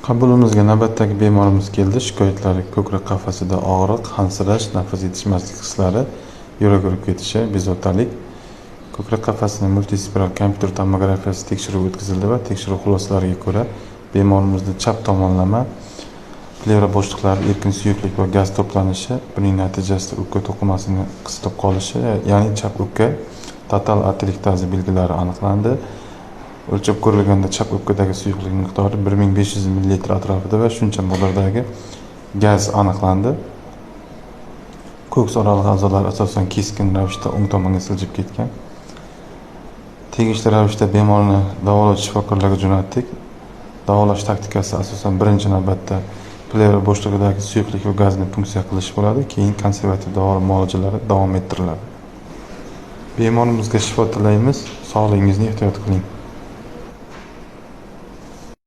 Qabulimizga navbatdagi bemorimiz keldi. Shikoyatlari ko'krak qafasida og'riq, hansirash, nafas yetishmaslik hislari, yurak urib ketishi, bezovtalik. Ko'krak qafasini multispiral kompyuter tomografiyasi tekshiruvi o'tkazildi va tekshiruv xulosalariga ko'ra bemorimizning chap tomonlama plevra bo'shliqlari erkin suyuqlik va gaz to'planishi, buning natijasida o'pka to'qimasini qisilib qolishi, ya'ni chap o'pka total arteriektazi belgilari aniqlandi. O'lchab ko'rilganda chap o'pkadagi suyuqlik miqdori 1500 ml atrofida va shuncha miqdordagi gaz aniqlandi. Ko'ks oraliq a'zolar asosan keskin ravishda o'ng tomonga siljib ketgan. Tegishli ravishda bemorni davolovchi shifokorlarga jo'natdik. Davolash taktikasi asosan birinchi navbatda plevra bo'shlig'idagi suyuqlik va gazni punksiya qilish bo'ladi, keyin konservativ davolash muolajalari davom ettiriladi. Bemorimizga shifo tilaymiz. Sog'lig'ingizni ehtiyot qiling.